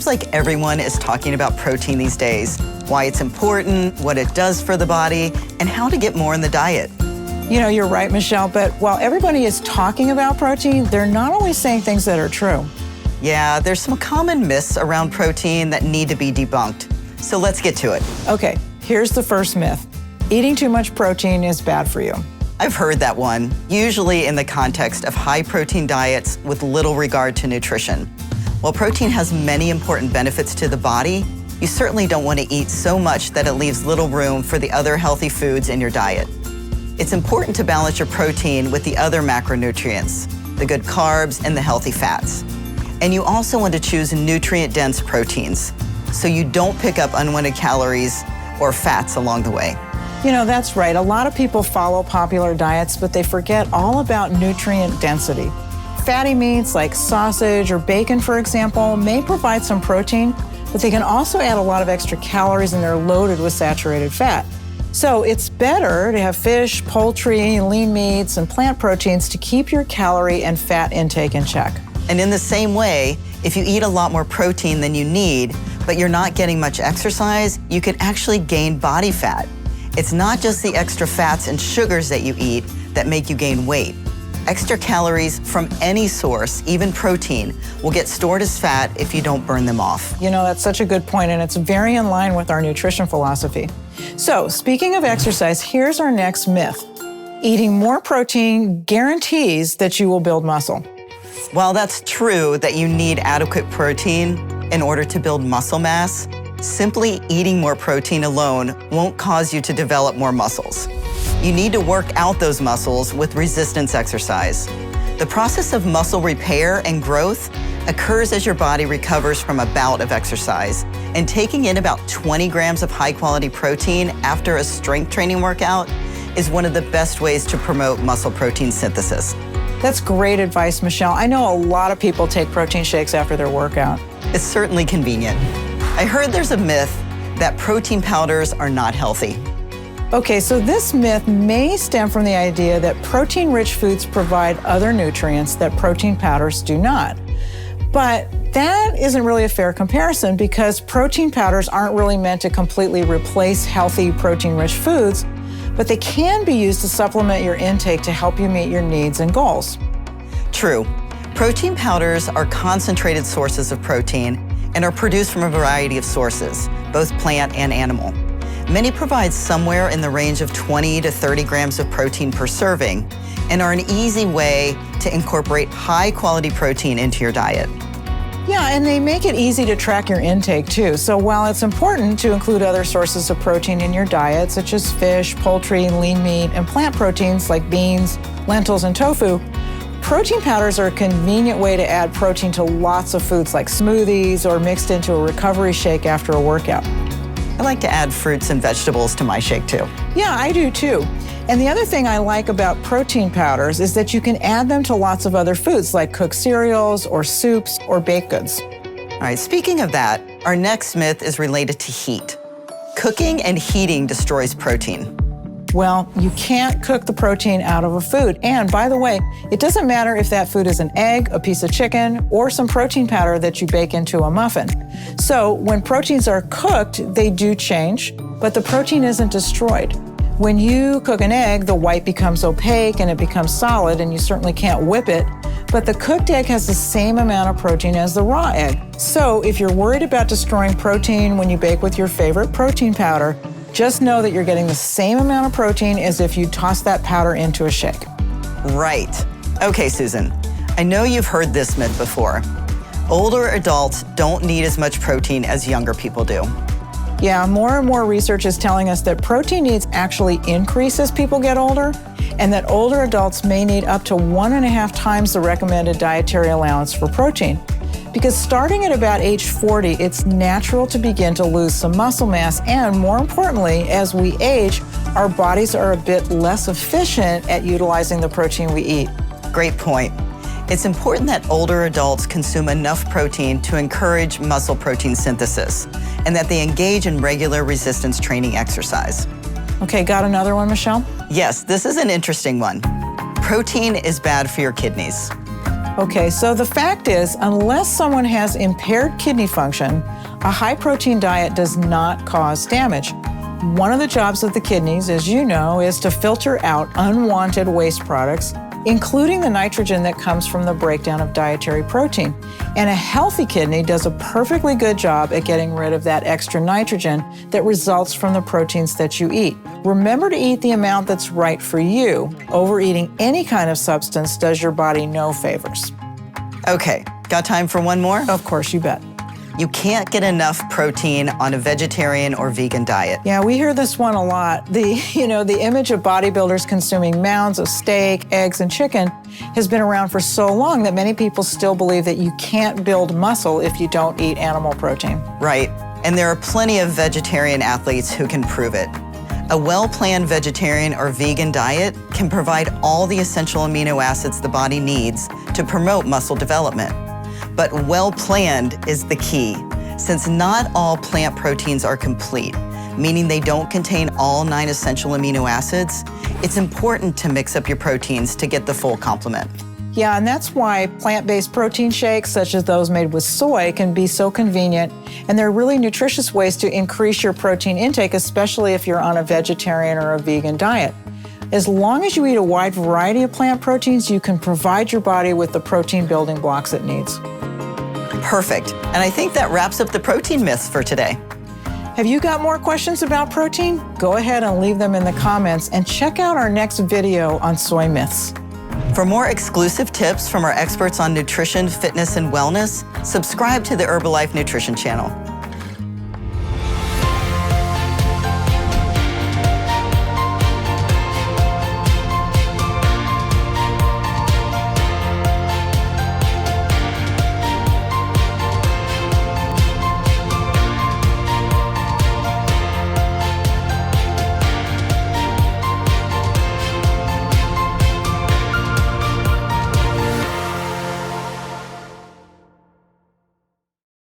seems like everyone is talking about protein these days, why it's important, what it does for the body, and how to get more in the diet. You know, you're right, Michelle, but while everybody is talking about protein, they're not always saying things that are true. Yeah, there's some common myths around protein that need to be debunked. So let's get to it. Okay, here's the first myth. Eating too much protein is bad for you. I've heard that one, usually in the context of high-protein diets with little regard to nutrition. While protein has many important benefits to the body, you certainly don't want to eat so much that it leaves little room for the other healthy foods in your diet. It's important to balance your protein with the other macronutrients, the good carbs and the healthy fats. And you also want to choose nutrient-dense proteins, so you don't pick up unwanted calories or fats along the way. You know, that's right. A lot of people follow popular diets, but they forget all about nutrient density. Fatty meats like sausage or bacon, for example, may provide some protein, but they can also add a lot of extra calories and they're loaded with saturated fat. So it's better to have fish, poultry, lean meats, and plant proteins to keep your calorie and fat intake in check. And in the same way, if you eat a lot more protein than you need, but you're not getting much exercise, you could actually gain body fat. It's not just the extra fats and sugars that you eat that make you gain weight. Extra calories from any source, even protein, will get stored as fat if you don't burn them off. You know, that's such a good point, and it's very in line with our nutrition philosophy. So, speaking of exercise, here's our next myth. Eating more protein guarantees that you will build muscle. While that's true that you need adequate protein in order to build muscle mass, simply eating more protein alone won't cause you to develop more muscles. You need to work out those muscles with resistance exercise. The process of muscle repair and growth occurs as your body recovers from a bout of exercise, and taking in about 20 grams of high-quality protein after a strength training workout is one of the best ways to promote muscle protein synthesis. That's great advice, Michelle. I know a lot of people take protein shakes after their workout. It's certainly convenient. I heard there's a myth that protein powders are not healthy. Okay, so this myth may stem from the idea that protein-rich foods provide other nutrients that protein powders do not. But that isn't really a fair comparison because protein powders aren't really meant to completely replace healthy protein-rich foods, but they can be used to supplement your intake to help you meet your needs and goals. True. Protein powders are concentrated sources of protein and are produced from a variety of sources, both plant and animal. Many provide somewhere in the range of 20 to 30 grams of protein per serving and are an easy way to incorporate high-quality protein into your diet. Yeah, and they make it easy to track your intake too. So while it's important to include other sources of protein in your diet, such as fish, poultry, lean meat, and plant proteins like beans, lentils, and tofu, protein powders are a convenient way to add protein to lots of foods like smoothies or mixed into a recovery shake after a workout. I like to add fruits and vegetables to my shake too. Yeah, I do too. And the other thing I like about protein powders is that you can add them to lots of other foods like cooked cereals or soups or baked goods. All right, speaking of that, our next myth is related to heat. Cooking and heating destroys protein. Well, you can't cook the protein out of a food. And by the way, it doesn't matter if that food is an egg, a piece of chicken, or some protein powder that you bake into a muffin. So when proteins are cooked, they do change, but the protein isn't destroyed. When you cook an egg, the white becomes opaque and it becomes solid, and you certainly can't whip it. But the cooked egg has the same amount of protein as the raw egg. So if you're worried about destroying protein when you bake with your favorite protein powder, just know that you're getting the same amount of protein as if you toss that powder into a shake. Right. Okay, Susan, I know you've heard this myth before. Older adults don't need as much protein as younger people do. Yeah, more and more research is telling us that protein needs actually increase as people get older, and that older adults may need up to 1.5 times the recommended dietary allowance for protein. Because starting at about age 40, it's natural to begin to lose some muscle mass, and more importantly, as we age, our bodies are a bit less efficient at utilizing the protein we eat. Great point. It's important that older adults consume enough protein to encourage muscle protein synthesis, and that they engage in regular resistance training exercise. Okay, got another one, Michelle? Yes, this is an interesting one. Protein is bad for your kidneys. Okay, so the fact is, unless someone has impaired kidney function, a high-protein diet does not cause damage. One of the jobs of the kidneys, as you know, is to filter out unwanted waste products, including the nitrogen that comes from the breakdown of dietary protein. And a healthy kidney does a perfectly good job at getting rid of that extra nitrogen that results from the proteins that you eat. Remember to eat the amount that's right for you. Overeating any kind of substance does your body no favors. Okay, got time for one more? Of course, you bet. You can't get enough protein on a vegetarian or vegan diet. Yeah, we hear this one a lot. The image of bodybuilders consuming mounds of steak, eggs, and chicken has been around for so long that many people still believe that you can't build muscle if you don't eat animal protein. Right, and there are plenty of vegetarian athletes who can prove it. A well-planned vegetarian or vegan diet can provide all the essential amino acids the body needs to promote muscle development. But well-planned is the key, since not all plant proteins are complete, meaning they don't contain all 9 essential amino acids. It's important to mix up your proteins to get the full complement. Yeah, and that's why plant-based protein shakes, such as those made with soy, can be so convenient, and they're really nutritious ways to increase your protein intake, especially if you're on a vegetarian or a vegan diet. As long as you eat a wide variety of plant proteins, you can provide your body with the protein building blocks it needs. Perfect. And I think that wraps up the protein myths for today. Have you got more questions about protein? Go ahead and leave them in the comments and check out our next video on soy myths. For more exclusive tips from our experts on nutrition, fitness, and wellness, subscribe to the Herbalife Nutrition channel.